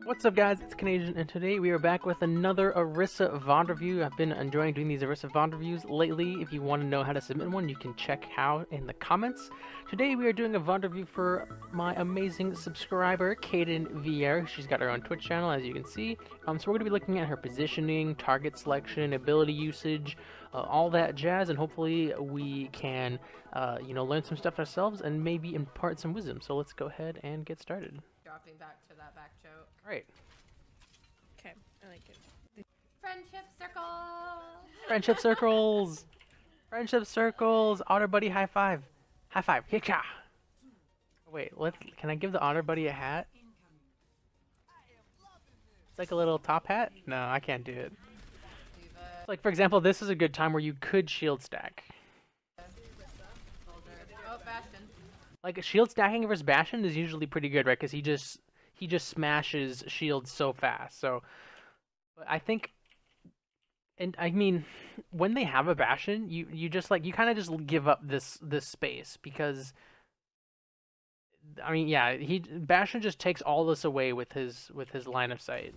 What's up guys, it's Canadian, and today we are back with another Orisa VOD review. I've been enjoying doing these Orisa VOD reviews lately. If you want to know how to submit one, you can check how in the comments. Today we are doing a VOD review for my amazing subscriber, Kaden VR. She's got her own Twitch channel, as you can see. So we're going to be looking at her positioning, target selection, ability usage, all that jazz, and hopefully we can, learn some stuff ourselves and maybe impart some wisdom. So let's go ahead and get started. Dropping back to that back choke. Right. Okay, I like it. Friendship circle! Friendship circles! Friendship circles! Otter buddy high five! High five! Hicha! Wait, can I give the otter buddy a hat? It's like a little top hat? No, I can't do it. Like, for example, this is a good time where you could shield stack. Oh, Bastion. Like, shield stacking versus Bastion is usually pretty good, right? Because he just smashes shields so fast. So, but I think, and I mean, when they have a Bastion, you kind of just give up this space because, I mean, yeah, Bastion just takes all this away with his line of sight.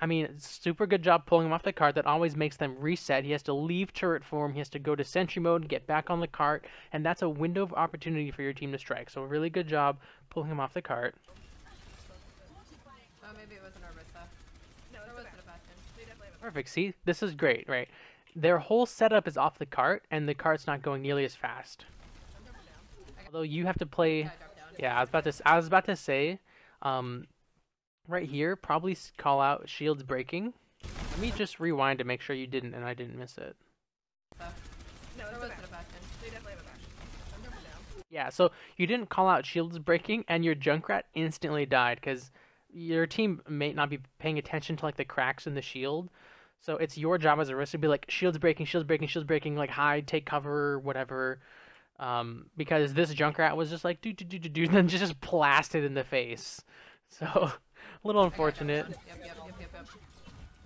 I mean, super good job pulling him off the cart. That always makes them reset. He has to leave turret form. He has to go to sentry mode, get back on the cart, and that's a window of opportunity for your team to strike. So a really good job pulling him off the cart. Oh, maybe it was an Orisa. No, it was a Bastion. Perfect. See, this is great, right? Their whole setup is off the cart, and the cart's not going nearly as fast. Although you have to play. Yeah, I was about to say. Right here, probably call out shields breaking. Let me just rewind to make sure you didn't and I didn't miss it. No, it was a Bastion. They definitely have a Bastion. Yeah, so you didn't call out shields breaking and your Junkrat instantly died because your team may not be paying attention to like the cracks in the shield. So it's your job as a risk to be like shields breaking, shields breaking, shields breaking, like hide, take cover, whatever. Because this Junkrat was just like do, and then just blasted in the face. So. A little unfortunate. Yep.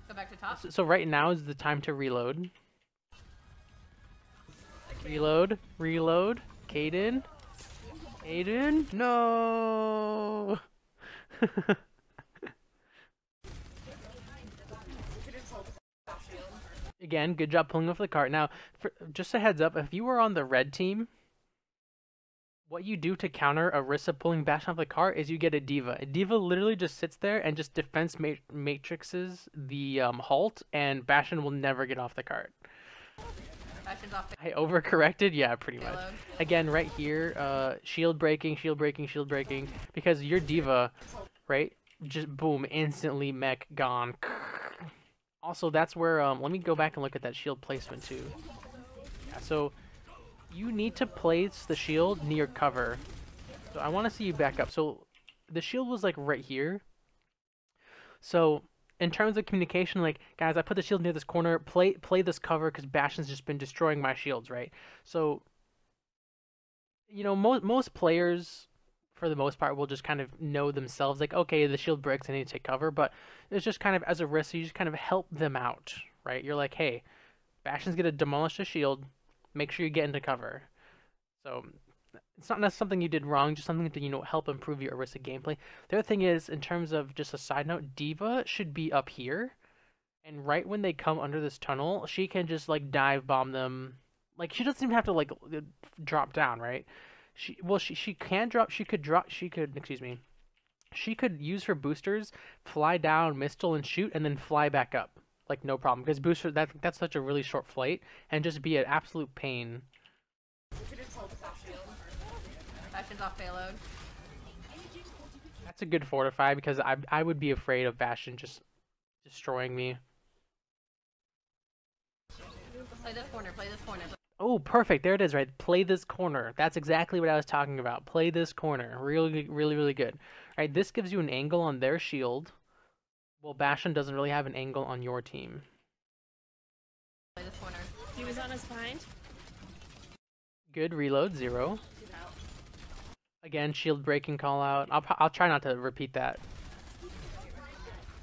Go back to top. So right now is the time to reload. Reload. Kaden. No. Again, good job pulling off the cart. Now, just a heads up, if you were on the red team, what you do to counter Orisa pulling Bastion off the cart is you get a D.Va. A D.Va literally just sits there and just defense matrixes the halt, and Bastion will never get off the cart. Bastion's off the I overcorrected? Yeah, pretty payload. much. Again, right here, shield breaking, because your D.Va, right, just boom, instantly mech gone. Also, that's where, let me go back and look at that shield placement too. Yeah, so you need to place the shield near cover. So I want to see you back up. So the shield was like right here. So in terms of communication, like, guys, I put the shield near this corner. Play this cover because Bastion's just been destroying my shields, right? So, you know, most players, for the most part, will just kind of know themselves, like, okay, the shield breaks, I need to take cover. But it's just kind of, as a risk, you just kind of help them out, right? You're like, hey, Bastion's going to demolish the shield. Make sure you get into cover. So it's not something you did wrong, just something to, help improve your Orisa gameplay. The other thing is, in terms of just a side note, D.Va should be up here. And right when they come under this tunnel, she can just like dive bomb them. Like, she doesn't even have to like drop down, right? She could use her boosters, fly down, missile and shoot, and then fly back up. Like, no problem, because booster, that's such a really short flight, and just be an absolute pain. Bastion's off payload. That's a good fortify, because I would be afraid of Bastion just destroying me. Play this corner. Oh, perfect, there it is, right? Play this corner. That's exactly what I was talking about. Play this corner. Really, really, really good. Right, this gives you an angle on their shield. Well, Bastion doesn't really have an angle on your team. Play this corner. He was on his behind. Good reload, 0. Again, shield breaking call out. I'll try not to repeat that.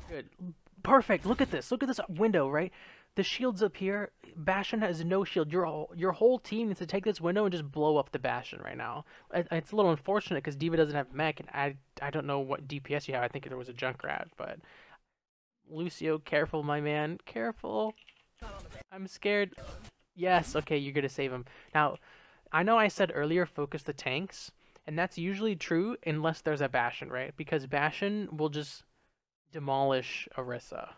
Good. Perfect. Look at this. Look at this window, right? the shield's up here. Bastion has no shield. Your whole team needs to take this window and just blow up the Bastion right now. It's a little unfortunate because D.Va doesn't have mech, and I don't know what DPS you have. I think there was a Junkrat, but Lucio, careful, my man, careful. I'm scared. Yes, okay, you're gonna save him. Now, I know I said earlier focus the tanks, and that's usually true unless there's a Bastion, right? Because Bastion will just demolish Orisa.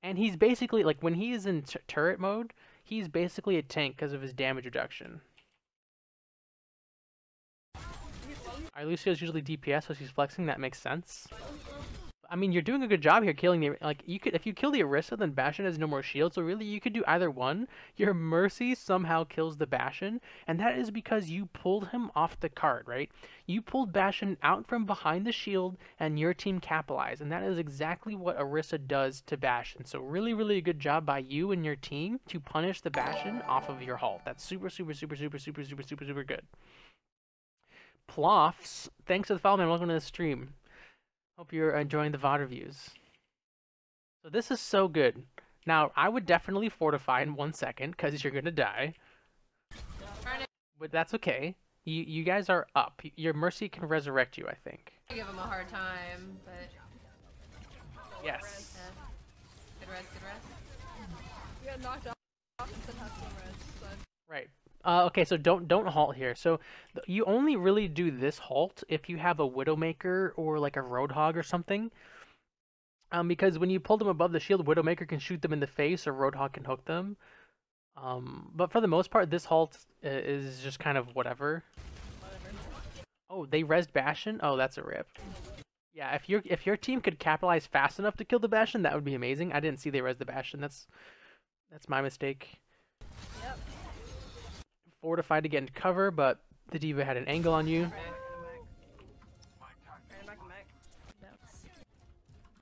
And he's basically, like, when he is in turret mode, he's basically a tank because of his damage reduction. Our Lucio's usually DPS, so she's flexing, that makes sense. I mean, you're doing a good job here killing the, like, you could, if you kill the Orisa, then Bastion has no more shield, so really you could do either one. Your Mercy somehow kills the Bastion, and that is because you pulled him off the cart, right? You pulled Bastion out from behind the shield, and your team capitalized, and that is exactly what Orisa does to Bastion. So really, really good job by you and your team to punish the Bastion off of your halt. That's super, super, super, super, super, super, super, super good. Ploffs, thanks to the follow, man. Welcome to the stream. Hope you're enjoying the VOD reviews. So this is so good. Now, I would definitely fortify in 1 second, because you're going to die. But that's okay. You guys are up. Your Mercy can resurrect you, I think. I give him a hard time, but... Yes. Good rest, good rest. We got knocked off and still have some res, so... Right. Okay, so don't halt here. So you only really do this halt if you have a Widowmaker or like a Roadhog or something. Because when you pull them above the shield, Widowmaker can shoot them in the face or Roadhog can hook them. But for the most part, this halt is just kind of whatever. Oh, they rezzed Bastion? Oh, that's a rip. Yeah, if your team could capitalize fast enough to kill the Bastion, that would be amazing. I didn't see they rezzed the Bastion. That's my mistake. Yep. Fortified to get into cover, but the D.Va had an angle on you.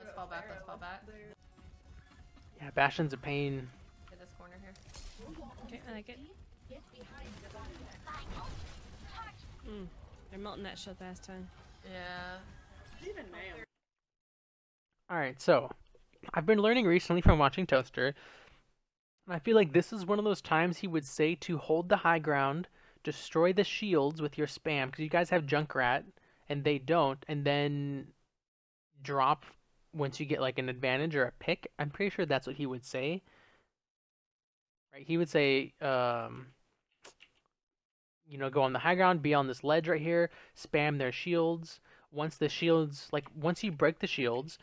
Let's fall back, let's fall back. Yeah, Bastion's a pain. Get this corner here. Okay, I like it. They're melting that shit last time. Yeah. Even now. Alright, so I've been learning recently from watching Toaster, and I feel like this is one of those times he would say to hold the high ground, destroy the shields with your spam, because you guys have Junkrat, and they don't, and then drop once you get like an advantage or a pick. I'm pretty sure that's what he would say. Right? He would say, you know, go on the high ground, be on this ledge right here, spam their shields. Once the shields, like, once you break the shields,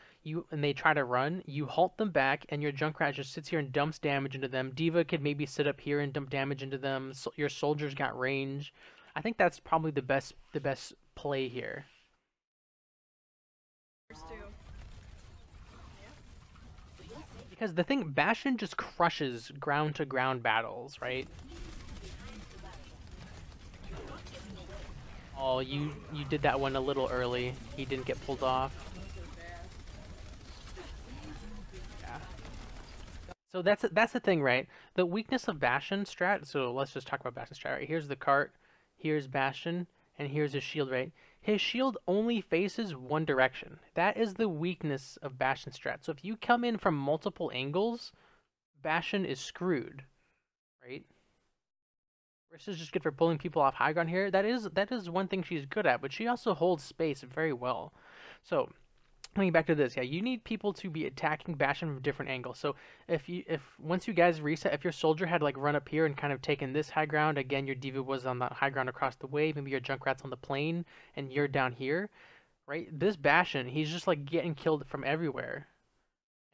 and they try to run, you halt them back, and your Junkrat just sits here and dumps damage into them. D.Va could maybe sit up here and dump damage into them. So your soldiers got range. I think that's probably the best play here. Because the thing, Bastion just crushes ground-to-ground battles, right? Oh, you did that one a little early. He didn't get pulled off. Yeah. So that's the thing, right? The weakness of Bastion strat. So let's just talk about Bastion strat. Right? Here's the cart. Here's Bastion, and here's his shield. Right? His shield only faces one direction. That is the weakness of Bastion strat. So if you come in from multiple angles, Bastion is screwed, right? Orisa's just good for pulling people off high ground here. That is one thing she's good at, but she also holds space very well. So, coming back to this, yeah, you need people to be attacking Bastion from different angles. So if once you guys reset, if your soldier had like run up here and kind of taken this high ground, again your D.Va was on that high ground across the way, maybe your Junkrat's on the plane and you're down here, right? This Bastion, he's just like getting killed from everywhere.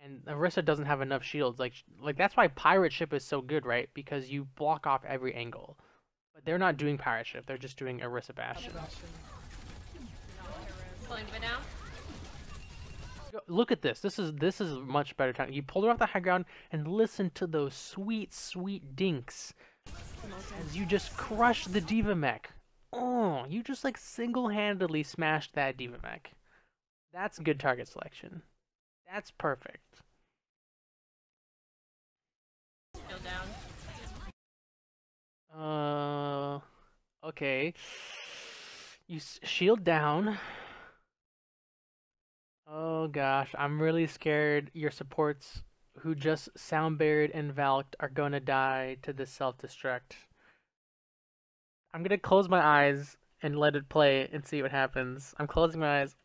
And Orisa doesn't have enough shields. Like that's why Pirate Ship is so good, right? Because you block off every angle. But they're not doing Pirate Ship. They're just doing Orisa Bastion. Pulling it down. Look at this. This is a much better time. You pulled her off the high ground and listen to those sweet, sweet dinks as you just crush the D.Va mech. Oh, you just like single-handedly smashed that D.Va mech. That's good target selection. That's perfect. Still down. Okay. You shield down. Oh gosh, I'm really scared your supports who just soundburied and Valked are gonna die to this self-destruct. I'm gonna close my eyes and let it play and see what happens. I'm closing my eyes.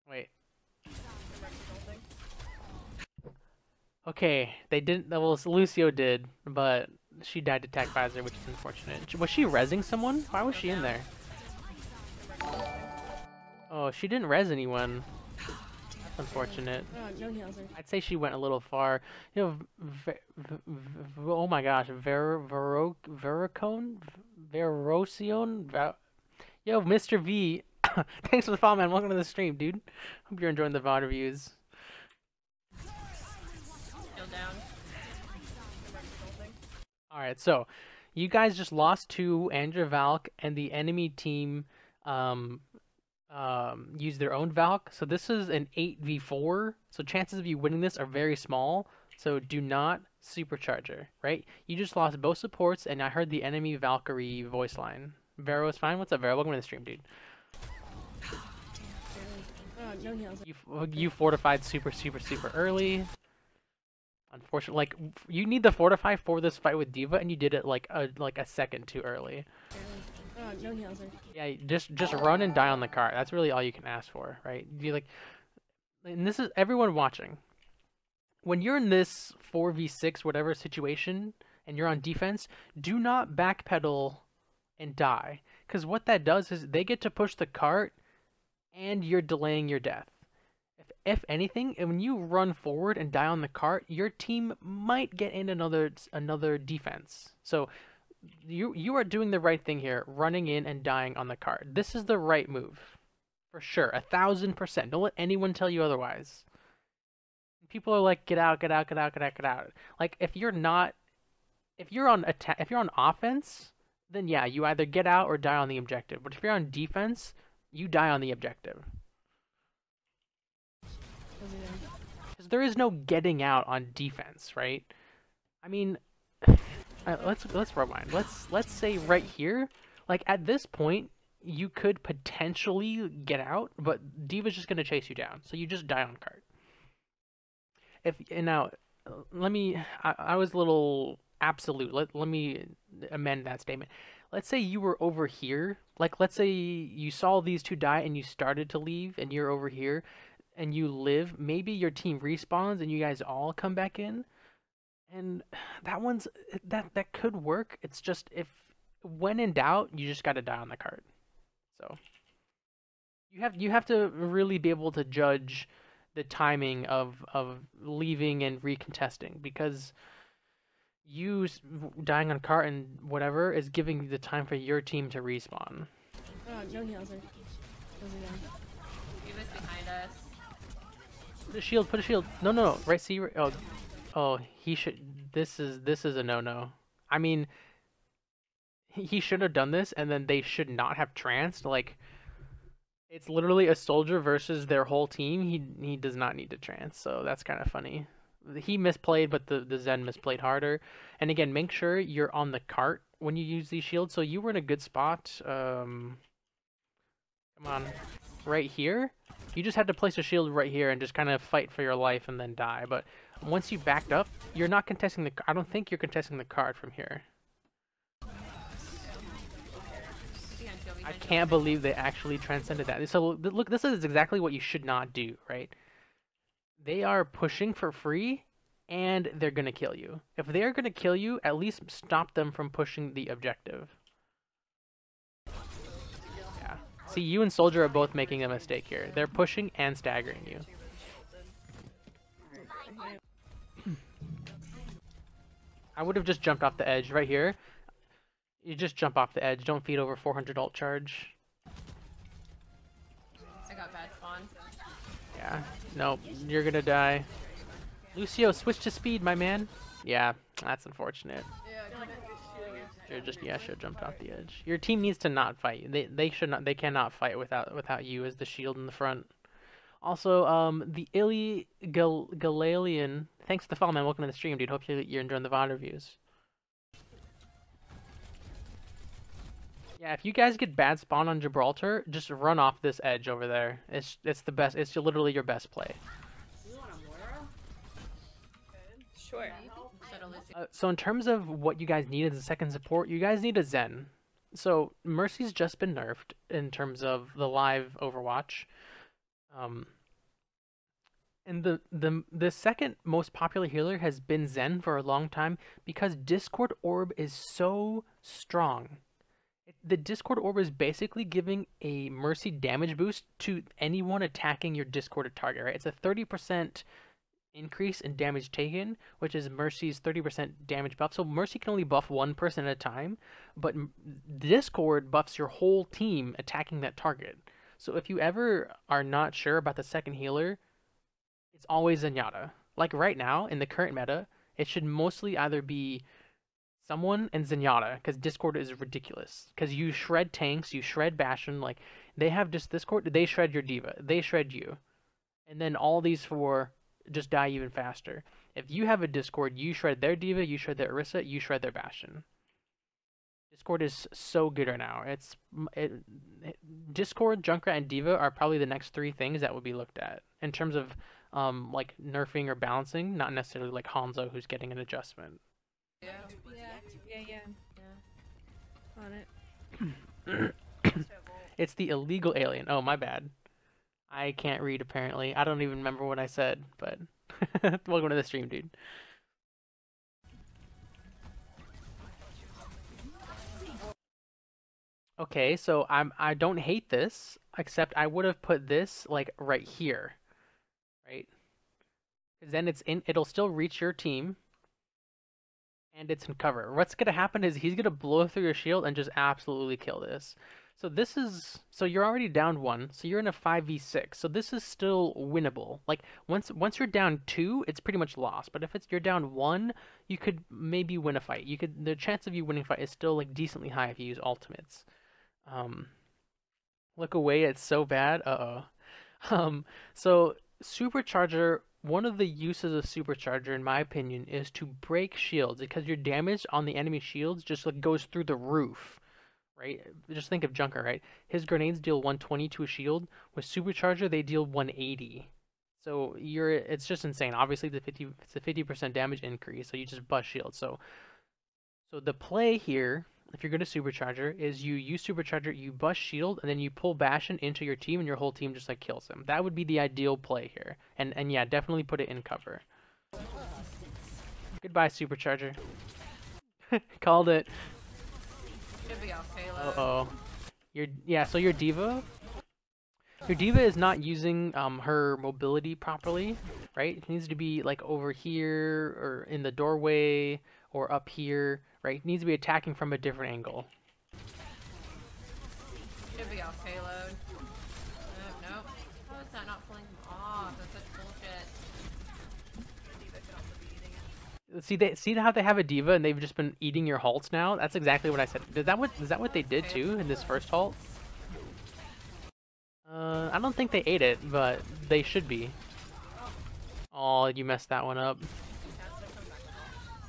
Wait. Okay, they didn't. Well, Lucio did, but she died to attack visor, which is unfortunate. Was she rezzing someone? Why was she in there? Oh, she didn't res anyone. That's unfortunate. No heals. I'd say she went a little far. You know, oh my gosh, Verocone? Yo, Mr. V. Thanks for the follow, man. Welcome to the stream, dude. Hope you're enjoying the VOD reviews. Still down. Alright, so you guys just lost to Andrew Valk, and the enemy team used their own Valk. So this is an 8v4. So chances of you winning this are very small. So do not supercharge her, right? You just lost both supports, and I heard the enemy Valkyrie voice line. Vero is fine. What's up, Vero? Welcome to the stream, dude. No heals. You fortified super early. Unfortunately, like you need the fortify for this fight with D.Va, and you did it like a second too early. No heals. Yeah, just run and die on the cart. That's really all you can ask for, right? You like, and this is everyone watching. When you're in this 4v6 whatever situation and you're on defense, do not backpedal and die, because what that does is they get to push the cart, and you're delaying your death. If anything, when you run forward and die on the cart, your team might get in another defense. So you are doing the right thing here, running in and dying on the cart. This is the right move, for sure, 1000%. Don't let anyone tell you otherwise. People are like, get out. Like if you're on offense, then yeah, you either get out or die on the objective. But if you're on defense, you die on the objective. Because there is no getting out on defense, right? I mean, let's rewind. Let's say right here, like at this point, you could potentially get out, but D.Va's just gonna chase you down, so you just die on cart. Now, I was a little absolute. Let me amend that statement. Let's say you were over here. Like, let's say you saw these two die and you started to leave, and you're over here, and you live. Maybe your team respawns and you guys all come back in, and that could work. It's just when in doubt, you just gotta die on the cart. So you have to really be able to judge the timing of leaving and recontesting, because you dying on cart and whatever is giving you the time for your team to respawn. No heals. D.Va's behind us. Put a shield. Put a shield. No. Right. See. Oh. He should. This is a no. I mean, he should have done this, and then they should not have tranced. Like, it's literally a soldier versus their whole team. He does not need to trance, so that's kind of funny. He misplayed, but the Zen misplayed harder. And again, make sure you're on the cart when you use these shields. So you were in a good spot. Come on, right here. You just had to place a shield right here and just kind of fight for your life and then die. But once you backed up, you're not contesting the. I don't think you're contesting the cart from here. I can't believe they actually transcended that. So look, this is exactly what you should not do, right? They are pushing for free, and they're gonna kill you. If they're gonna kill you, at least stop them from pushing the objective. Yeah. See, you and Soldier are both making a mistake here. They're pushing and staggering you. I would have just jumped off the edge right here. You just jump off the edge. Don't feed over 400 ult charge. I got bad spawn. Yeah. Nope. You're gonna die. Lucio, switch to speed, my man. Yeah, that's unfortunate. Should have jumped off the edge. Your team needs to not fight. They should not. They cannot fight without you as the shield in the front. Also, the Illy Galalian. Thanks for the follow, man. Welcome to the stream, dude. Hope you're enjoying the VOD reviews. Yeah, if you guys get bad spawn on Gibraltar, just run off this edge over there. It's the best. It's literally your best play. Sure. Said Orisa. So in terms of what you guys need as a second support, you guys need a Zen. So Mercy's just been nerfed in terms of the live Overwatch. Um, and the second most popular healer has been Zen for a long time because Discord Orb is so strong. The Discord Orb is basically giving a Mercy damage boost to anyone attacking your Discorded target, right? It's a 30% increase in damage taken, which is Mercy's 30% damage buff. So Mercy can only buff one person at a time, but Discord buffs your whole team attacking that target. So if you ever are not sure about the second healer, it's always Zenyatta. Like right now, in the current meta, it should mostly either be someone and Zenyatta, because Discord is ridiculous. Because you shred tanks, you shred Bastion, like, they have just Discord, they shred your diva, they shred you. And then all these four just die even faster. If you have a Discord, you shred their diva, you shred their Orisa, you shred their Bastion. Discord is so good right now. Discord, Junkrat, and Diva are probably the next three things that would be looked at in terms of like nerfing or balancing, not necessarily like Hanzo who's getting an adjustment. Yeah. Yeah. On it. It's the illegal alien. Oh, my bad. I can't read apparently. I don't even remember what I said, but welcome to the stream, dude. Okay, so I don't hate this, except I would have put this like right here, right? Because then it'll still reach your team, and it's in cover. What's gonna happen is he's gonna blow through your shield and just absolutely kill this. So you're already down one, so you're in a 5v6. So this is still winnable. Like once you're down two, it's pretty much lost. But if you're down one, you could maybe win a fight. The chance of you winning a fight is still like decently high if you use ultimates. Look away, it's so bad. So Supercharger, one of the uses of Supercharger, in my opinion, is to break shields because your damage on the enemy shields just like goes through the roof, right? Just think of Junker, right? His grenades deal 120 to a shield. With Supercharger, they deal 180. So it's just insane. Obviously, it's a 50% damage increase, so you just bust shields. So the play here, if you're going to Supercharger, is you use Supercharger, you bust shield, and then you pull Bastion into your team, and your whole team just like kills him. That would be the ideal play here. And yeah, definitely put it in cover. Goodbye, Supercharger. Called it. Should be off payload. Uh-oh. So your diva is not using her mobility properly, right? It needs to be like over here or in the doorway or up here, right? It needs to be attacking from a different angle. Should be off payload. Nope. How is that not pulling him off? That's such bullshit. See how they have a diva and they've just been eating your halts now? That's exactly what I said. Is that what they did too in this first halt? I don't think they ate it, but they should be. Oh, you messed that one up.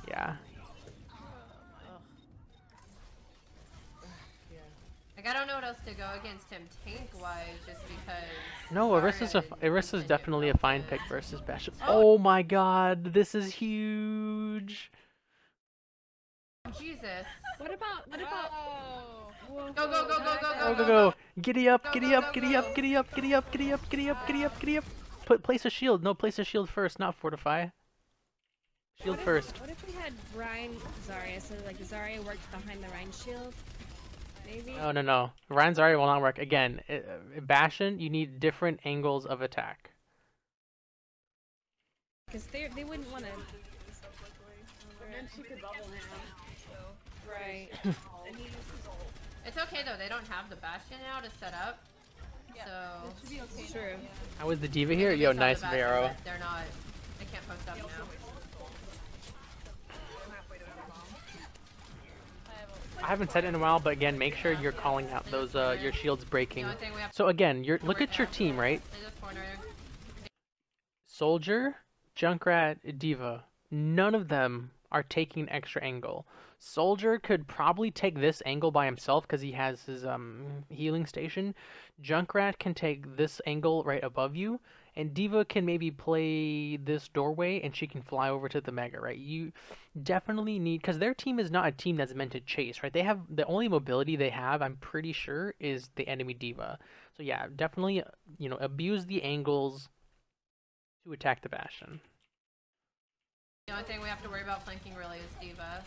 Yeah. Like, I don't know what else to go against him tank-wise, just because... No, Orisa's definitely a fine pick versus Bastion. Oh my god, this is huge! Jesus. What about? Go. Giddy up. Place a shield. No, place a shield first, not fortify. Shield first. What if we had Ryan Zarya, so like Zarya worked behind the Ryan shield? Maybe? No. Ryan Zarya will not work. Again, Bastion, you need different angles of attack. Because they wouldn't want to... And she could bubble him. Right. It's okay though, they don't have the Bastion now to set up. Yeah, So... it should be okay. True. How was the diva here? Yo, nice Vero. They're not... They can't post up now. I haven't said it in a while, but again, make sure you're calling out those your shields breaking. So again, look at your team, right? Soldier, Junkrat, Diva. None of them are taking an extra angle. Soldier could probably take this angle by himself because he has his healing station. Junkrat can take this angle right above you, and Diva can maybe play this doorway, and she can fly over to the Mega, right? You definitely need, because their team is not a team that's meant to chase, right? They have the only mobility they have, I'm pretty sure, is the enemy Diva. So yeah, definitely, abuse the angles to attack the Bastion. The only thing we have to worry about flanking really is Diva.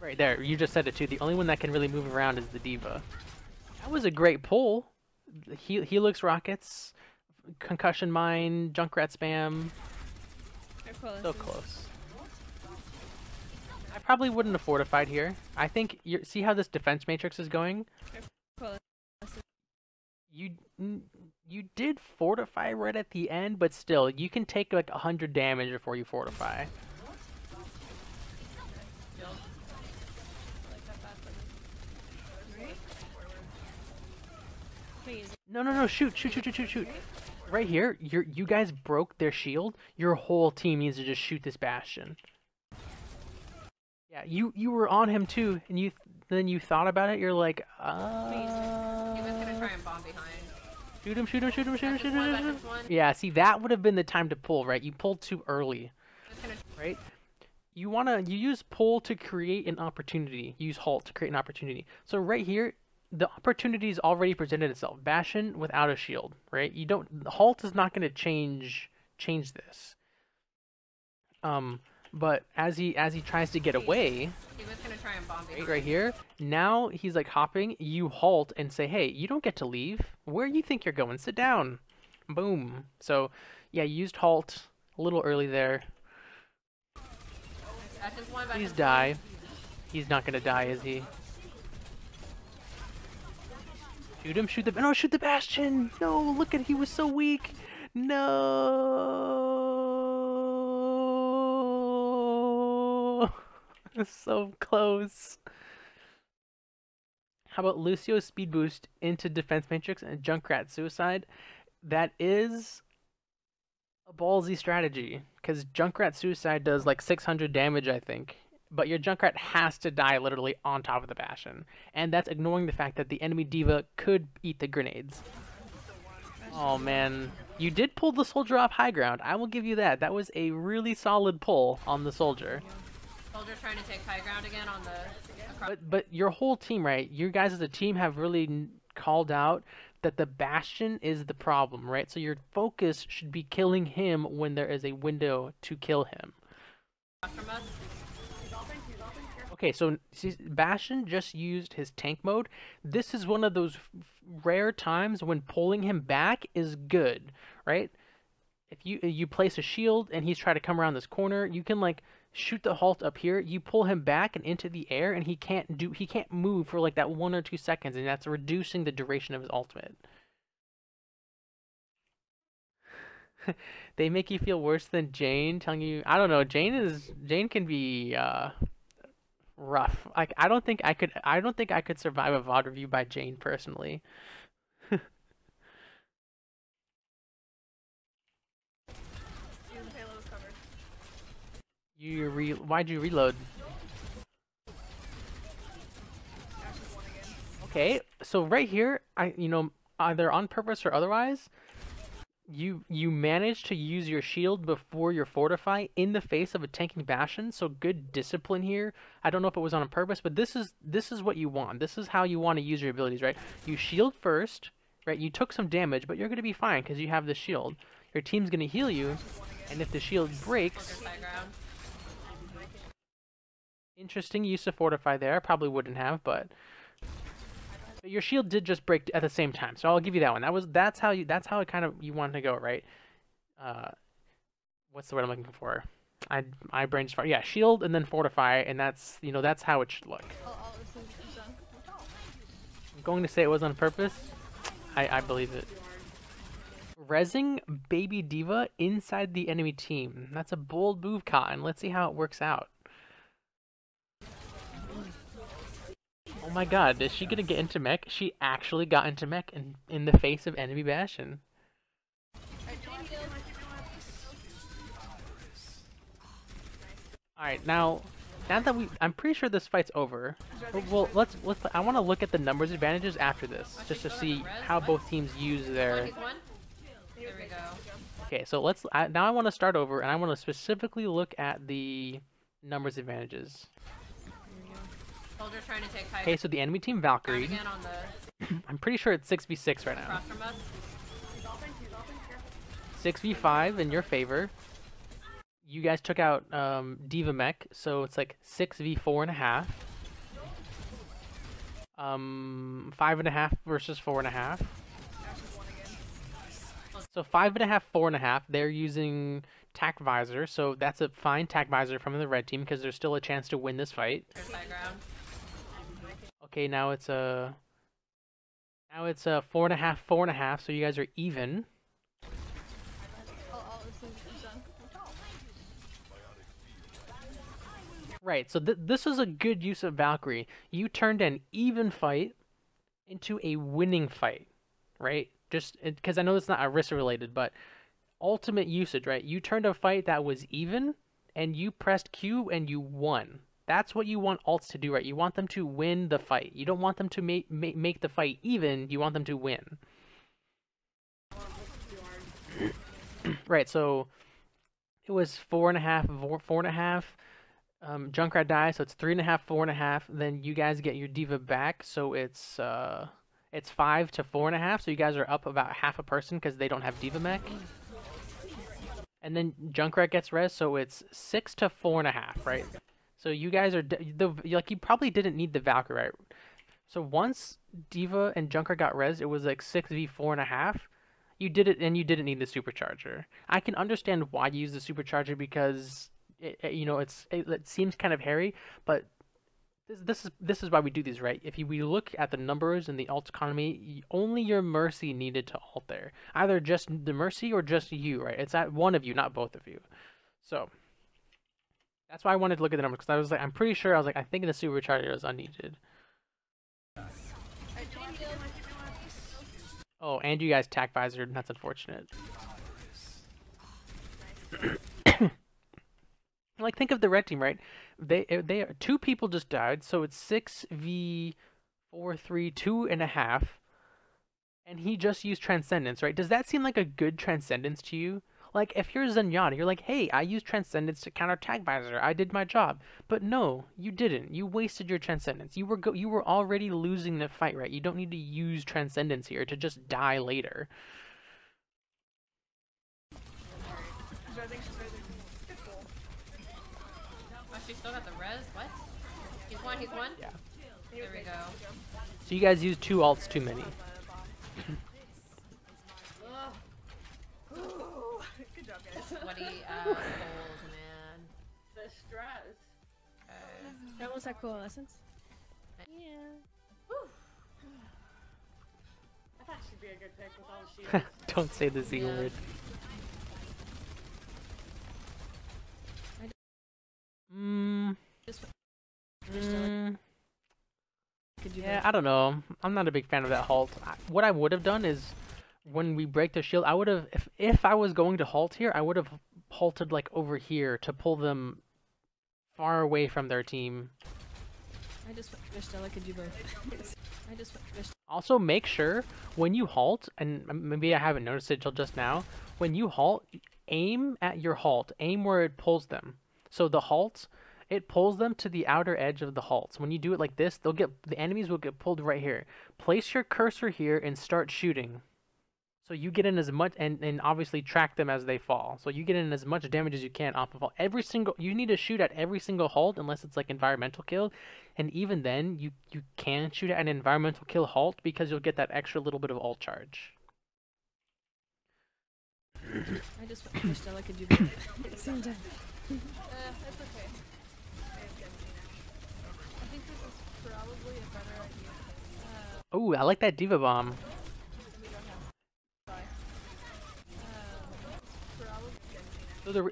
Right there, you just said it too. The only one that can really move around is the Diva. That was a great pull. Helix rockets, concussion mine, Junkrat spam. So close. I probably wouldn't have fortified here. I think see how this defense matrix is going. You did fortify right at the end, but still, you can take like 100 damage before you fortify. No, shoot. Right here, you guys broke their shield. Your whole team needs to just shoot this Bastion. Yeah, you were on him too, and then you thought about it. You're like, He was gonna try and bomb behind. Shoot him. Yeah, see, that would have been the time to pull, right? You pulled too early, right? You use pull to create an opportunity. Use halt to create an opportunity. So right here, the opportunity's already presented itself. Bastion without a shield, right? Halt is not going to change this. But as he tries to get away, he was gonna try and bomb behind. Right here, now he's like hopping. You halt and say, "Hey, you don't get to leave. Where you think you're going? Sit down." Boom. So, yeah, you used halt a little early there. Please die. He's not gonna die, is he? Shoot him, shoot the Bastion! No, look at, he was so weak! No! So close. How about Lucio's speed boost into defense matrix and Junkrat suicide? That is a ballsy strategy, because Junkrat suicide does like 600 damage, I think. But your Junkrat has to die literally on top of the Bastion. And that's ignoring the fact that the enemy Diva could eat the grenades. Oh man. You did pull the soldier off high ground. I will give you that. That was a really solid pull on the soldier. Soldier trying to take high ground again on the... But your whole team, right? You guys as a team have really called out that the Bastion is the problem, right? So your focus should be killing him when there is a window to kill him. Okay, so see, Bastion just used his tank mode. This is one of those rare times when pulling him back is good, right? If you place a shield and he's trying to come around this corner, you can like shoot the halt up here. You pull him back and into the air, and he can't move for like that 1 or 2 seconds, and that's reducing the duration of his ultimate. They make you feel worse than Jane, telling you, I don't know, Jane can be rough. Like I don't think I could survive a VOD review by Jane personally. Why'd you reload? Okay, so right here, either on purpose or otherwise, you managed to use your shield before your fortify in the face of a tanking Bastion, so good discipline here. I don't know if it was on purpose, but this is what you want. This is how you want to use your abilities, right? You shield first, right? You took some damage, but you're going to be fine because you have the shield. Your team's going to heal you, and if the shield breaks... Interesting use of fortify there. I probably wouldn't have, but your shield did just break at the same time, so I'll give you that one. That's how it kind of you wanted to go, right? What's the word I'm looking for? I brain just yeah, shield and then fortify, and that's that's how it should look. I'm going to say it was on purpose. I believe it. Rezzing Baby Diva inside the enemy team. That's a bold move, Cotton. Let's see how it works out. Oh my god, is she gonna get into mech? She actually got into mech in the face of enemy Bastion. Alright, now that I'm pretty sure this fight's over. Well, I want to look at the numbers advantages after this, just to see how both teams use their... There we go. Okay, so now I want to start over, and I want to specifically look at the numbers advantages. Soldier's trying to take high Okay, so the enemy team ground Valkyrie, again on the I'm pretty sure it's 6v6 right now. across from us. 6v5 in your favor. You guys took out Diva Mech, so it's like 6v4.5. 5.5 versus 4.5. So 5.5, 4.5. They're using Tac Visor, so that's a fine Tac Visor from the red team because there's still a chance to win this fight. There's high ground. Okay, now it's a 4.5, 4.5. So you guys are even. Right, so this is a good use of Valkyrie. You turned an even fight into a winning fight, right? Just because I know it's not Orisa related, but ultimate usage, right? You turned a fight that was even, and you pressed Q and you won. That's what you want alts to do, right? You want them to win the fight. You don't want them to make the fight even. You want them to win. Right, so it was 4.5, 4.5. Junkrat dies, so it's 3.5, 4.5. Then you guys get your Diva back, so it's 5 to 4.5. So you guys are up about half a person because they don't have Diva mech. And then Junkrat gets res, so it's 6 to 4.5, right? So you guys are like you probably didn't need the Valkyrie, right? So once Diva and Junkrat got res, it was like 6v4.5. You did it, and you didn't need the supercharger. I can understand why you use the supercharger because it seems kind of hairy, but this is why we do these, right? If we look at the numbers in the alt economy, only your Mercy needed to alt there. Either just the Mercy or just you, right? It's at one of you, not both of you. So that's why I wanted to look at the numbers, because I was like, I'm pretty sure, I think the supercharger was unneeded. Oh, and you guys Tac Visor, that's unfortunate. Like, think of the red team, right? They two people just died, so it's 6v4, 3, 2.5, and he just used Transcendence, right? Does that seem like a good Transcendence to you? Like, if you're Zenyatta, you're like, hey, I used Transcendence to counter Tac Visor. I did my job. But no, you didn't. You wasted your Transcendence. You were already losing the fight, right? You don't need to use Transcendence here to just die later. Oh, she still got the res? What? He's one? Yeah. There we go. So you guys used 2 alts too many. Good job, guys. Sweaty assholes, man. The stress. That was our coalescence. Yeah. I thought she'd be a good pick with all the shields. Don't say the Z Yeah. word. Yeah, I don't know. I'm not a big fan of that halt. What I would have done is, when we break the shield, I would have, if I was going to halt here, I would have halted like over here to pull them far away from their team. I just wished I could do both. I just wished. Also, make sure when you halt, and maybe I haven't noticed it till just now, when you halt, aim at your halt. Aim where it pulls them. So the halt, it pulls them to the outer edge of the halts. When you do it like this, the enemies will get pulled right here. Place your cursor here and start shooting. So you get in as much, and obviously track them as they fall. So you get in as much damage as you can off of all. You need to shoot at every single halt unless it's like environmental kill. And even then, you can shoot at an environmental kill halt because you'll get that extra little bit of ult charge. I just wished I could do both at the same time. That's okay. I think this is probably a better idea. Oh, I like that Diva Bomb.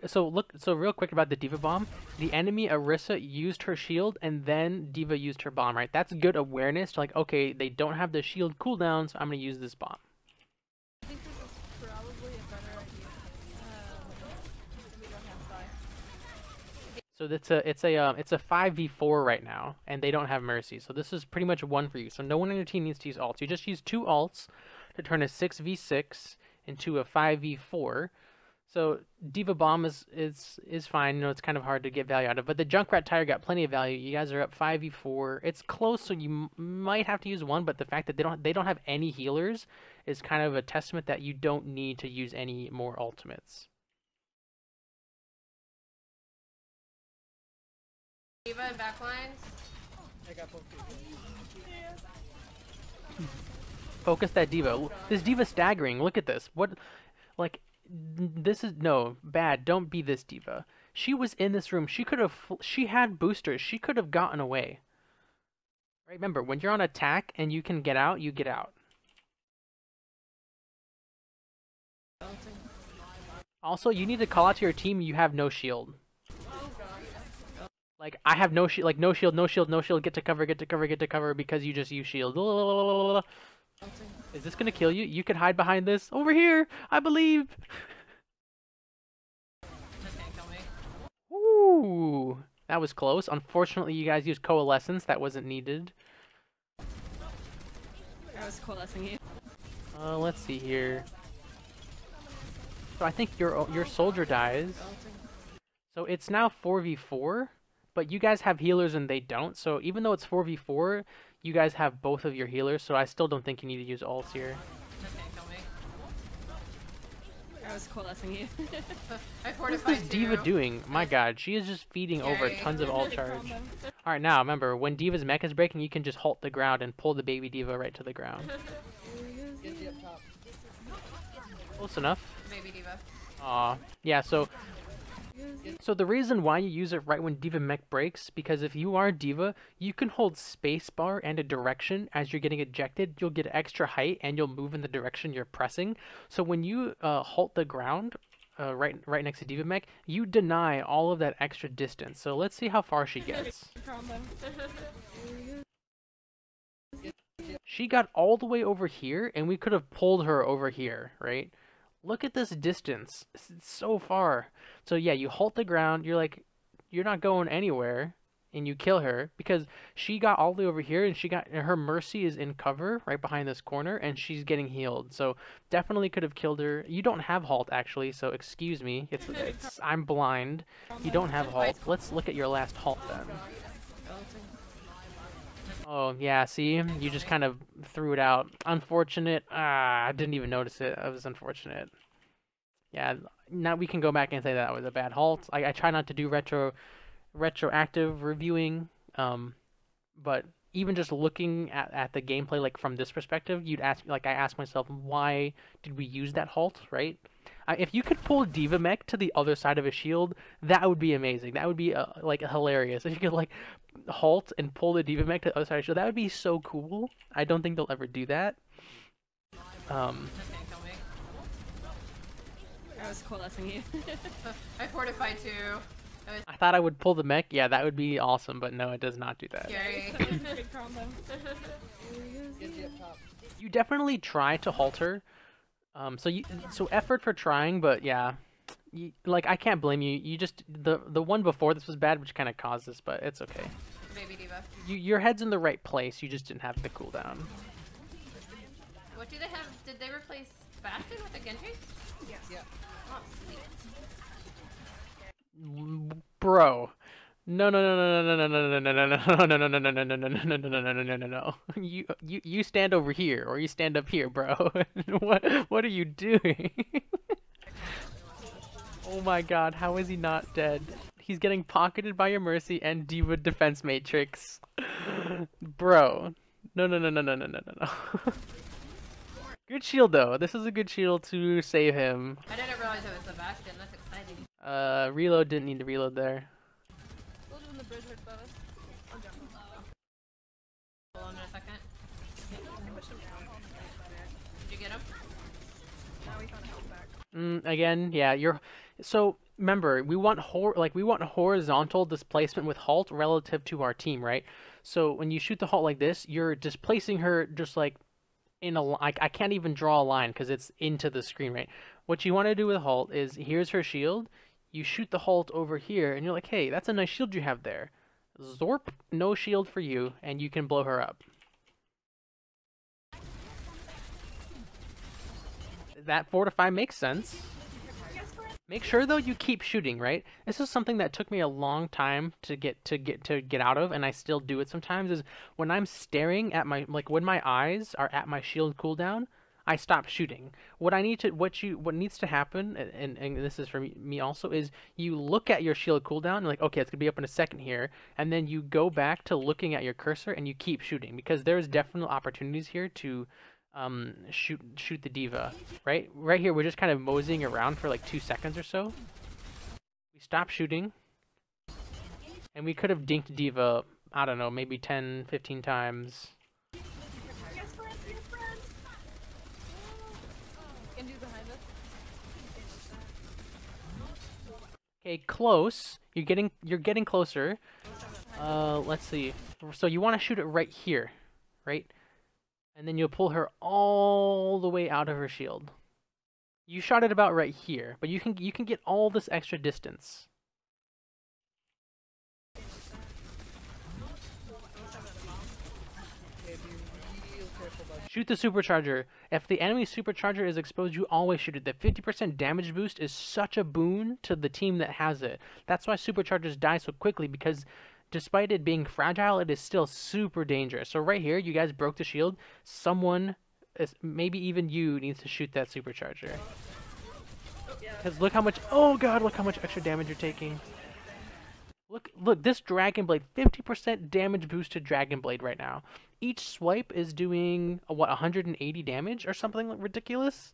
So real quick about the Diva Bomb. The enemy Orisa used her shield and then Diva used her bomb, right? That's good awareness to like, okay, they don't have the shield cooldown, so I'm gonna use this bomb. I think this is probably a better idea. We don't have Sai. So it's a 5v4 right now, and they don't have Mercy. So this is pretty much one for you. So no one on your team needs to use alts. You just use 2 alts to turn a 6v6 into a 5v4. So Diva Bomb is fine. You know, it's kind of hard to get value out of, but the Junkrat Tire got plenty of value. You guys are up 5v4. It's close, so you might have to use one, but the fact that they don't have any healers is kind of a testament that you don't need to use any more ultimates. Diva and backlines. I got both people. Focus that Diva. This Diva staggering. Look at this. What, like, this is no bad. Don't be this Diva. She was in this room. She could have. She had boosters. She could have gotten away. Right? Remember, when you're on attack and you can get out, you get out. Also, you need to call out to your team. You have no shield. Like, I have no shield. Like, no shield, no shield, no shield. Get to cover. Get to cover. Get to cover because you just use shield. Is this gonna kill you? You could hide behind this. Over here, I believe. That can't kill me. Ooh, that was close. Unfortunately, you guys used coalescence. That wasn't needed. I was coalescing you. Let's see here. So I think your soldier dies. So it's now 4v4, but you guys have healers and they don't. So even though it's 4v4, you guys have both of your healers. So I still don't think you need to use ults here. That can't kill me. I was coalescing you. I What's fortified this Diva too. doing? My god, she is just feeding over Scary. tons of ult charge. Alright, now remember, when Diva's mech is breaking, you can just halt the ground and pull the baby Diva right to the ground. Get up top. Close enough. Baby Diva. Aw, yeah, so the reason why you use it right when Diva mech breaks, because if you are Diva, you can hold spacebar and a direction as you're getting ejected. You'll get extra height and you'll move in the direction you're pressing. So when you halt the ground, right next to Diva mech, you deny all of that extra distance. So let's see how far she gets. She got all the way over here, and we could have pulled her over here, right? Look at this distance. It's so far. So yeah, you halt the ground. You're like, you're not going anywhere, and you kill her because she got all the way over here, and her Mercy is in cover right behind this corner, and she's getting healed. So definitely could have killed her. You don't have halt actually, so excuse me. I'm blind. You don't have halt. Let's look at your last halt then. Oh, yeah, see? You just kind of threw it out. Unfortunate. I didn't even notice it. It was unfortunate. Yeah, now we can go back and say that was a bad halt. I try not to do retroactive reviewing, but even just looking at the gameplay, like, from this perspective, I ask myself, why did we use that halt, right? If you could pull Diva mech to the other side of a shield, that would be amazing. That would be, like, hilarious. If you could, like, halt and pull the Diva mech to the other side of the shield, that would be so cool. I don't think they'll ever do that. That can't kill me. I was coalescing you. I fortified too. I thought I would pull the mech. Yeah, that would be awesome, but no, it does not do that. Scary. Good combo. Get up top. You definitely try to halt her. So effort for trying, but yeah, like, I can't blame you. You just the one before this was bad, which kind of caused this, but it's okay. Baby Diva. Your head's in the right place. You just didn't have the cooldown. What do they have? Did they replace Bastion with a Genji? Yes. Yeah. Oh, sweet. Bro. No. No. You stand over here or you stand up here, bro. What are you doing? Oh my god, how is he not dead? He's getting pocketed by your Mercy and Diva Defense Matrix. Bro. No. Good shield though. This is a good shield to save him. I didn't realize it was the Bastion. That's exciting. Reload didn't need to reload there. We'll do the bridge with both. I'll jump. Hold on a second. Push him down. Did you get him? Now we found a health back. Again, yeah, so remember, we want horizontal displacement with halt relative to our team, right? So when you shoot the halt like this, you're displacing her just like in a I can't even draw a line because it's into the screen, right? What you want to do with halt is, here's her shield, you shoot the halt over here, and you're like, hey, that's a nice shield you have there. Zorp, no shield for you, and you can blow her up. That fortify makes sense. Make sure though you keep shooting, right? This is something that took me a long time to get out of, and I still do it sometimes. Is when I'm staring at my when my eyes are at my shield cooldown, I stop shooting. What needs to happen, and this is for me also, is you look at your shield cooldown and like, okay, it's gonna be up in a second here, and then you go back to looking at your cursor and you keep shooting because there's definite opportunities here to shoot the diva. Right here we're just kind of moseying around for like 2 seconds or so. We stop shooting and we could have dinked diva, I don't know, maybe 10-15 times. Genji's behind us. Okay, close. You're getting closer. Let's see. So you want to shoot it right here, right? And then you'll pull her all the way out of her shield. You shot it about right here, but you can get all this extra distance. Shoot the supercharger. If the enemy supercharger is exposed, you always shoot it. The 50% damage boost is such a boon to the team that has it. That's why superchargers die so quickly, because despite it being fragile, it is still super dangerous. So right here, you guys broke the shield. Someone, maybe even you, needs to shoot that supercharger. Because look how much, oh god, look how much extra damage you're taking. Look, this Dragon Blade, 50% damage boost to Dragon Blade right now. Each swipe is doing, what, 180 damage or something ridiculous?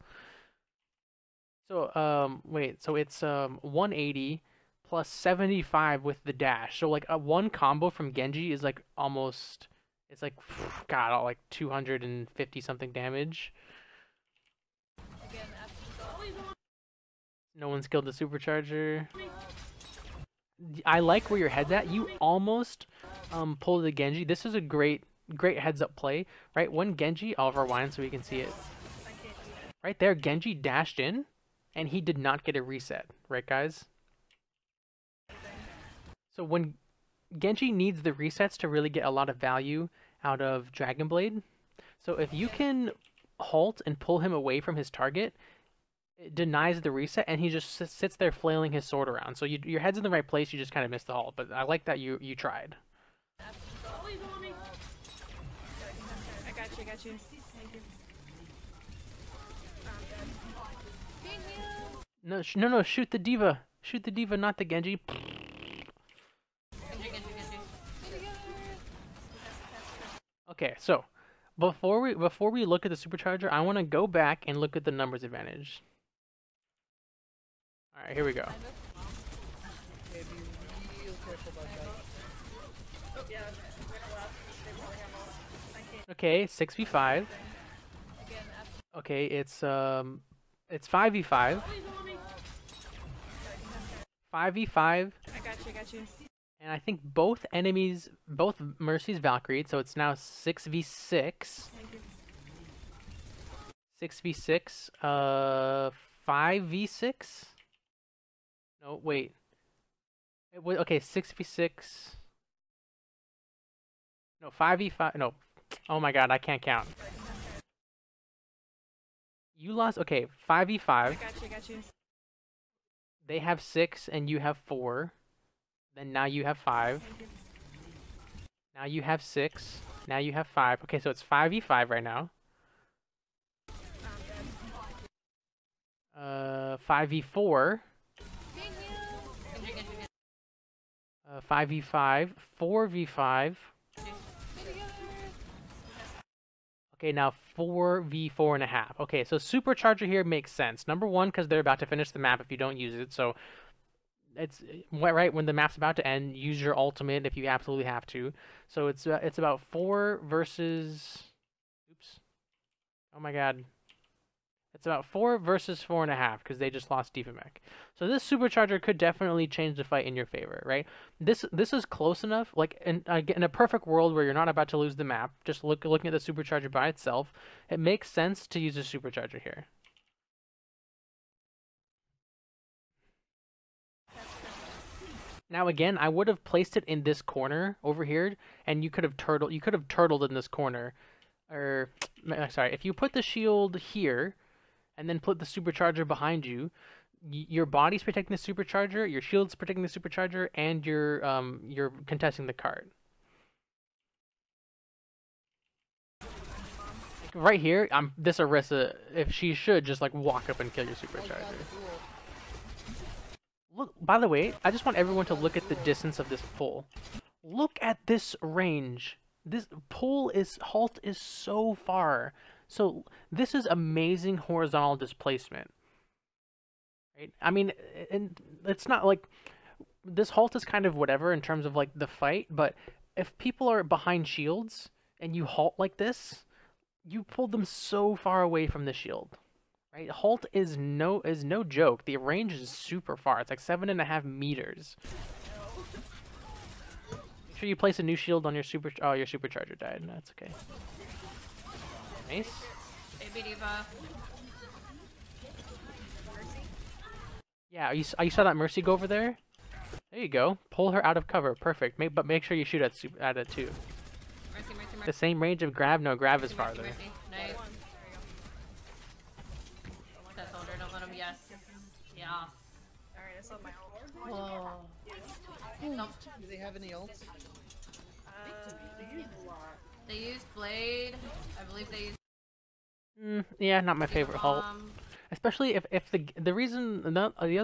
So, wait, so it's 180 plus 75 with the dash. So, like, one combo from Genji is, like, almost, it's like, god, like 250 something damage. Again, No one's killed the supercharger. I like where your head's at. You almost pulled the Genji. This is a great heads up play, right? When Genji, I'll rewind so we can see it. Right there, Genji dashed in, and he did not get a reset, right, guys? So when Genji needs the resets to really get a lot of value out of Dragon Blade. So if you can halt and pull him away from his target, it denies the reset, and he just sits there flailing his sword around. So your head's in the right place, you just kind of missed the halt. But I like that you tried. I got you. Thank you. No, shoot the diva. Shoot the diva, not the Genji. Genji. Okay, so before we look at the supercharger, I want to go back and look at the numbers advantage. All right, here we go. Okay, be real careful about that. Okay, 6v5. Okay, it's 5v5. 5v5. I got you. And I think both Mercy's Valkyrie, so it's now 6v6. 6v6, 5v6? No, wait. Okay, 6v6. No, 5v5, no. Oh my god, I can't count. You lost, okay, 5v5. I got you. They have 6 and you have 4. Then now you have 5. Now you have 6. Now you have 5. Okay, so it's 5v5 right now. 5v4. 5v5. 4v5. Okay, now 4v4.5. Okay, so supercharger here makes sense. Number one, because they're about to finish the map if you don't use it. So it's right when the map's about to end, use your ultimate if you absolutely have to. So it's about 4 versus. Oops. Oh my god. It's about 4 versus 4.5 because they just lost Diva Mech. So this supercharger could definitely change the fight in your favor, right? This is close enough. Like in a perfect world where you're not about to lose the map, just looking at the supercharger by itself, it makes sense to use a supercharger here. Now again, I would have placed it in this corner over here, and you could have turtled in this corner. Or sorry, if you put the shield here, and then put the supercharger behind you. Your body's protecting the supercharger, your shield's protecting the supercharger, and you're contesting the cart. Like right here, this Orisa, if she should just like walk up and kill your supercharger. Look, by the way, I just want everyone to look at the distance of this pull. Look at this range. This halt is so far. So this is amazing horizontal displacement. Right? I mean, and it's not like this halt is kind of whatever in terms of like the fight, but if people are behind shields and you halt like this, you pull them so far away from the shield. Right? Halt is no joke. The range is super far. It's like 7.5 meters. Make sure you place a new shield on your Oh, your supercharger died. That's okay. Nice. Baby Diva. Yeah, you saw that Mercy go over there? There you go. Pull her out of cover. Perfect. But make sure you shoot at it too. Mercy, mercy, mercy. The same range of grab? No, grab is Mercy, farther. mercy. Nice. That soldier, don't let him. Yes. Yes. Alright, I saw my ult. Oh. Nope. Do they have any ults? They used Blade. I believe they used. Yeah, not my favorite halt. Especially if the other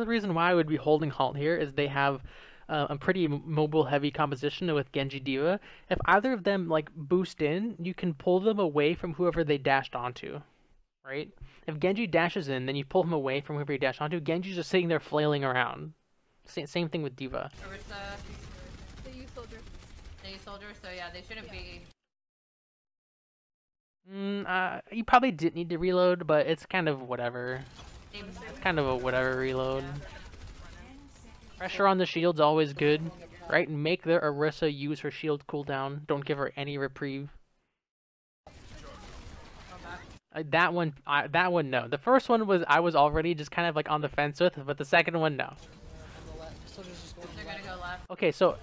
reason why I would be holding halt here is they have a pretty mobile heavy composition with Genji Diva. If either of them like boost in, you can pull them away from whoever they dashed onto, right? If Genji dashes in, then you pull him away from whoever he dashed onto. Genji's just sitting there flailing around. Same thing with Diva. Orisa. They use soldier. They use soldier, so yeah, they shouldn't be. You probably didn't need to reload, but it's kind of whatever. They, It's kind of a whatever reload. Pressure on the shield's always good, right? Make their Orisa use her shield cooldown. Don't give her any reprieve. That one, no. The first one I was already just kind of like on the fence with, but the second one, no. they're gonna go left. Okay, so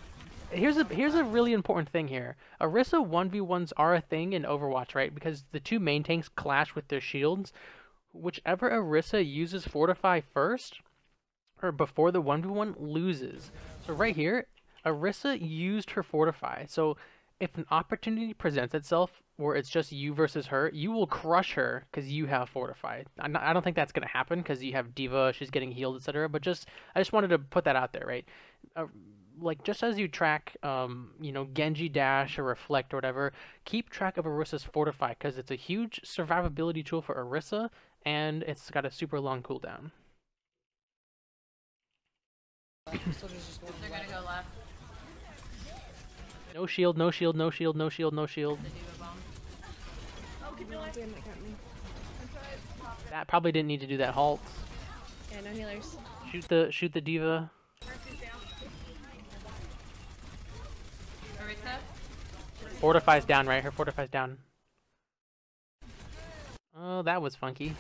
here's a really important thing here. Orisa 1v1s are a thing in Overwatch, right? Because the two main tanks clash with their shields. Whichever Orisa uses Fortify first, or before the 1v1, loses. So right here, Orisa used her Fortify. So if an opportunity presents itself where it's just you versus her, you will crush her because you have Fortify. I don't think that's going to happen because you have Diva, she's getting healed, etc. But I just wanted to put that out there, right? Like, just as you track, Genji Dash or Reflect or whatever, keep track of Orisa's Fortify because it's a huge survivability tool for Orisa, and it's got a super long cooldown. They're gonna go left. No shield, no shield, no shield, no shield, no shield. The Diva bomb. No, damn, that got me. That probably didn't need to do that halt. Yeah, no healers. Shoot the Diva. Orisa. Fortify's down, right? Her Fortify's down. Oh, that was funky.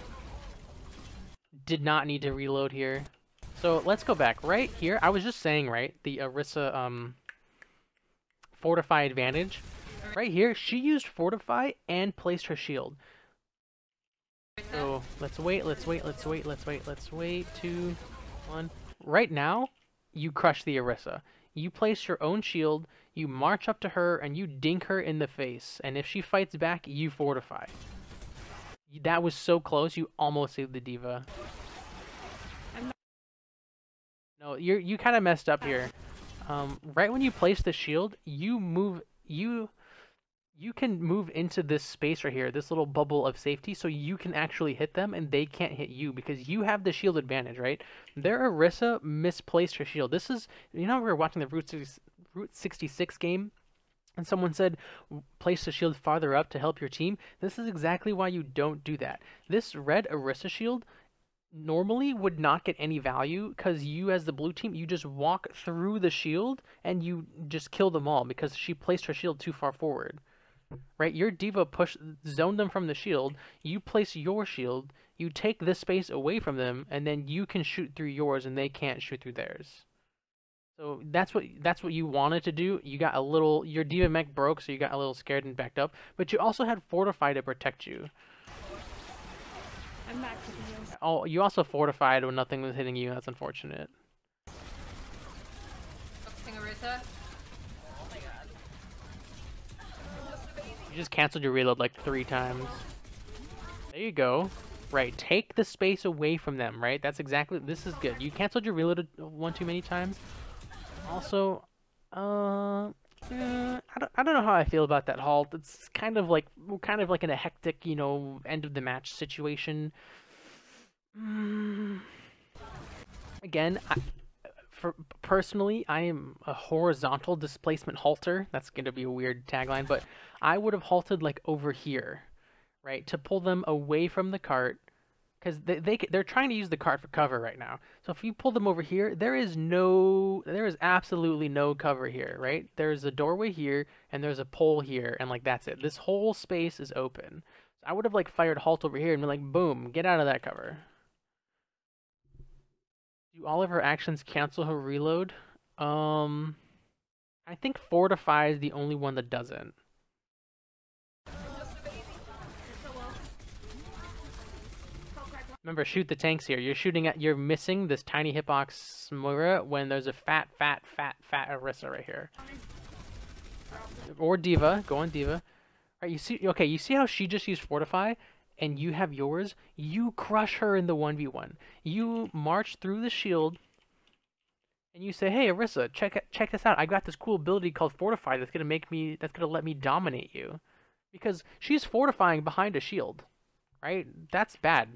Did not need to reload here. So let's go back. Right here, I was just saying, right? The Orisa Fortify advantage. Right here, she used Fortify and placed her shield. So let's wait. 2, 1. Right now, you crush the Orisa. You place your own shield, you march up to her, and you dink her in the face. And if she fights back, you Fortify. That was so close, you almost saved the Diva. No, you kind of messed up here. Right when you place the shield, you can move into this space right here, this little bubble of safety, so you can actually hit them and they can't hit you because you have the shield advantage, right? Their Orisa misplaced her shield. This is, we were watching the Route 66 game and someone said place the shield farther up to help your team. This is exactly why you don't do that. This red Orisa shield normally would not get any value because you as the blue team, you just walk through the shield and you just kill them all because she placed her shield too far forward. Right? Your Diva zoned them from the shield, you place your shield, you take this space away from them, and then you can shoot through yours and they can't shoot through theirs. So that's what you wanted to do. You got your Diva mech broke, so you got a little scared and backed up, but you also had Fortify to protect you. I'm back to the heals. Oh, you also fortified when nothing was hitting you. That's unfortunate. Focusing Orisa. You just canceled your reload like 3 times. There you go. Right, take the space away from them, right? That's exactly, this is good. You canceled your reload one too many times. Also, I don't know how I feel about that halt. It's kind of like, we're kind of like in a hectic, you know, end of the match situation. Again, personally, I am a horizontal displacement halter. That's going to be a weird tagline, but I would have halted like over here, right, to pull them away from the cart, because they're trying to use the cart for cover right now. So if you pull them over here, there is absolutely no cover here, right? There's a doorway here and there's a pole here, and like that's it. This whole space is open. So I would have like fired halt over here and been like, boom, get out of that cover. Do all of her actions cancel her reload? I think fortify is the only one that doesn't. Remember, shoot the tanks here. You're missing this tiny hitbox Moira when there's a fat Orisa right here. Or Diva. Go on Diva. Right, you see how she just used Fortify? And you have yours? You crush her in the 1v1. You march through the shield, and you say, hey, Orisa, check this out. I got this cool ability called Fortify that's gonna let me dominate you. Because she's fortifying behind a shield. Right? That's bad.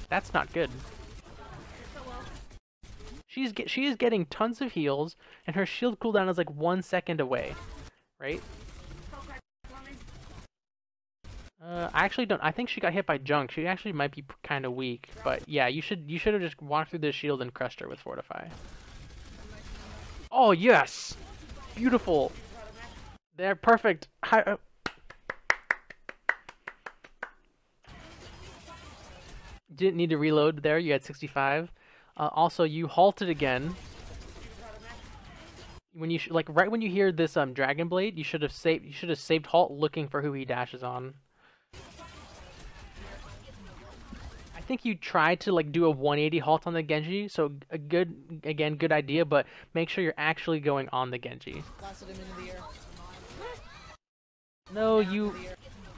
That's not good. She is getting tons of heals, and her shield cooldown is like 1 second away, right? I actually don't. I think she got hit by junk. She actually might be kind of weak, but yeah, you should have just walked through the shield and crushed her with Fortify. Oh yes, beautiful. They're perfect. Didn't need to reload there. You had 65. Also, you halted again. When you right when you hear this Dragon Blade, you should have saved halt, looking for who he dashes on. I think you tried to like do a 180 halt on the Genji, so good idea, but make sure you're actually going on the Genji. Blasted him into the air.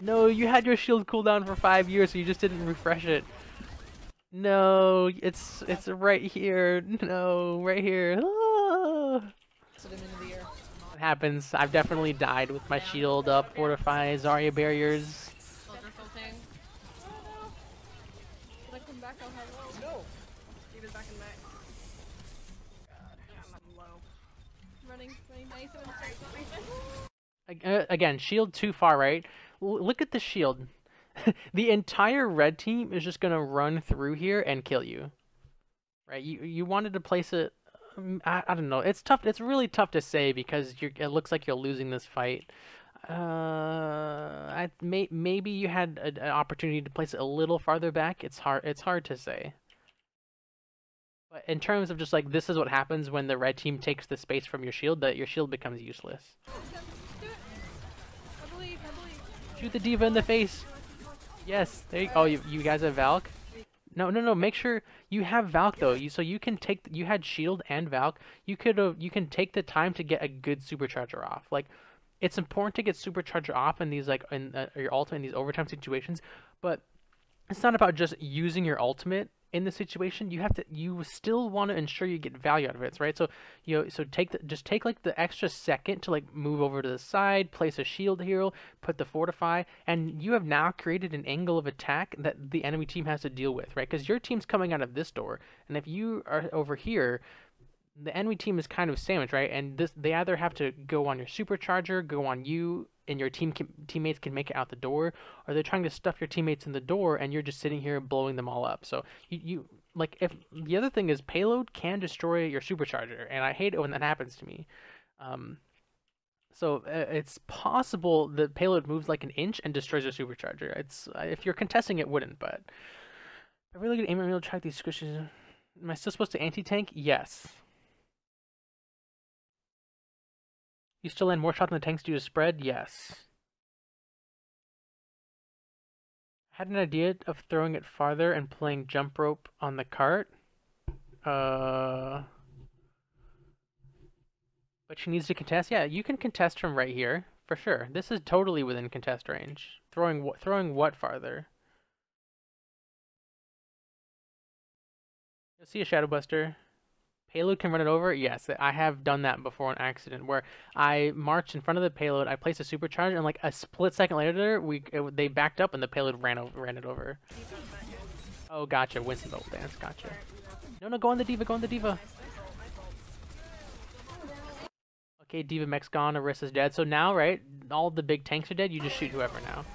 No, you had your shield cooldown for 5 years, so you just didn't refresh it. No, it's right here. No, right here. Ah. It happens. I've definitely died with my shield up, Fortify, Zarya barriers. Soldier ulting. When I come back, I'll have No! Steven's back in the back. Yeah, I'm low. Running 97 Again, shield too far, right? Look at the shield. The entire red team is just gonna run through here and kill you, right? You wanted to place it. I don't know. It's tough. It's really tough to say because it looks like you're losing this fight. Maybe you had an opportunity to place it a little farther back. It's hard to say. But in terms of just like this is what happens when the red team takes the space from your shield, that your shield becomes useless. I believe. Shoot the diva in the face. Yes. There you. Oh, you guys have Valk. No. Make sure you have Valk though. So you can take. You had shield and Valk. You can take the time to get a good supercharger off. Like, it's important to get supercharger off in these like your ultimate in these overtime situations, but it's not about just using your ultimate in the situation. You still want to ensure you get value out of it, right? So take like the extra second to like move over to the side, place a shield hero, put the fortify, and you have now created an angle of attack that the enemy team has to deal with, right? Because your team's coming out of this door, and if you are over here, the enemy team is kind of sandwiched, right? And they either have to go on your supercharger, go on you, and your teammates can make it out the door, or they're trying to stuff your teammates in the door, and you're just sitting here blowing them all up. So you like, if the other thing is payload can destroy your supercharger, and I hate it when that happens to me. So it's possible that payload moves like an inch and destroys your supercharger. It's if you're contesting, it wouldn't, but I really good aim and track these squishes. Am I still supposed to anti-tank? Yes. You still land more shots than the tanks due to spread? Yes. Had an idea of throwing it farther and playing jump rope on the cart. But she needs to contest. Yeah, you can contest from right here for sure. This is totally within contest range. Throwing what farther? You'll see a Shadow Buster. Payload can run it over? Yes, I have done that before on accident, where I marched in front of the payload, I placed a supercharge, and like a split second later, they backed up and the payload ran it over. Oh, gotcha. Winston Bubble Dance. Gotcha. No, go on the D.Va. Go on the D.Va. Okay, D.Va Mech's gone. Orisa's dead. So now, right, all the big tanks are dead. You just shoot whoever now.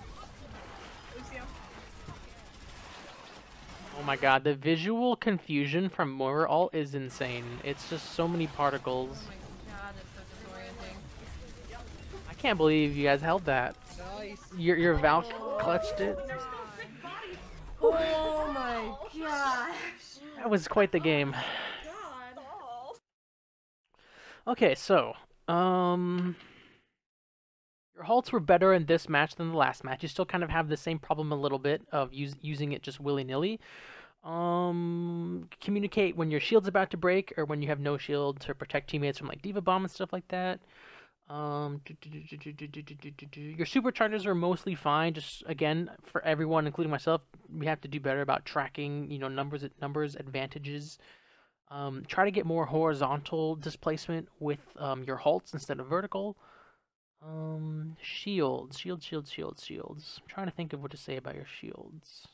Oh my god, the visual confusion from Moira ult is insane. It's just so many particles. Oh my god, that's so disorienting. I can't believe you guys held that. Nice. Your Valk clutched it. Oh my gosh. That was quite the game. Okay, so, your halts were better in this match than the last match. You still kind of have the same problem a little bit of using it just willy-nilly. Communicate when your shield's about to break or when you have no shield to protect teammates from like D.Va Bomb and stuff like that. Your superchargers are mostly fine. Just again, for everyone, including myself, we have to do better about tracking, numbers advantages. Try to get more horizontal displacement with your halts instead of vertical. Shields. I'm trying to think of what to say about your shields.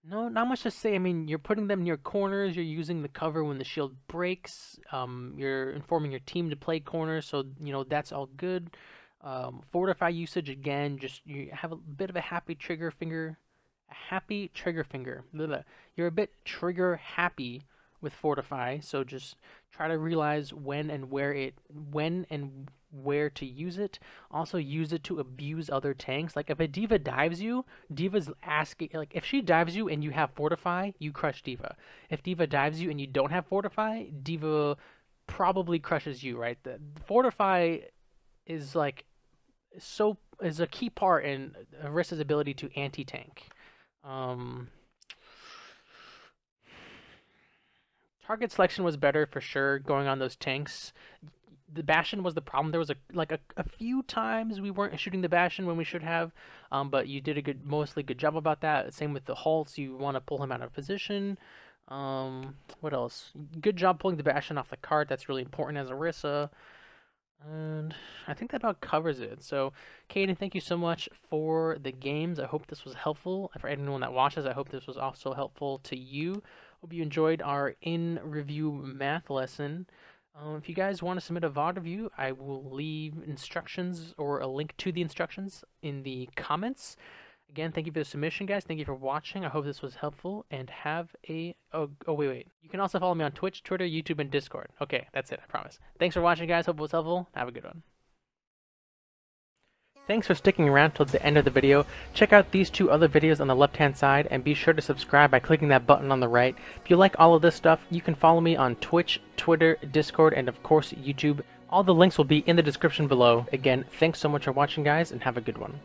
No, not much to say. I mean, you're putting them near corners. You're using the cover when the shield breaks. You're informing your team to play corners, so that's all good. Fortify usage again. Just you have a bit of a happy trigger finger. You're a bit trigger happy with Fortify, so just try to realize when and where to use it. Also use it to abuse other tanks. Like if a D.Va dives you, D.Va's asking, like if she dives you and you have Fortify, you crush D.Va. If D.Va dives you and you don't have Fortify, D.Va probably crushes you, right? The Fortify is is a key part in Orisa's ability to anti-tank. Target selection was better for sure going on those tanks. The Bastion was the problem. There was a few times we weren't shooting the Bastion when we should have, but you did a mostly good job about that. Same with the halts. You want to pull him out of position. What else? Good job pulling the Bastion off the cart. That's really important as Orisa. And I think that about covers it. So, Kaden, thank you so much for the games. I hope this was helpful. For anyone that watches, I hope this was also helpful to you. Hope you enjoyed our in-review math lesson. If you guys want to submit a VOD review, I will leave instructions or a link to the instructions in the comments. Again, thank you for the submission, guys. Thank you for watching. I hope this was helpful, and have a... Oh, wait. You can also follow me on Twitch, Twitter, YouTube, and Discord. Okay, that's it, I promise. Thanks for watching, guys. Hope it was helpful. Have a good one. Thanks for sticking around till the end of the video. Check out these two other videos on the left-hand side, and be sure to subscribe by clicking that button on the right. If you like all of this stuff, you can follow me on Twitch, Twitter, Discord, and of course, YouTube. All the links will be in the description below. Again, thanks so much for watching, guys, and have a good one.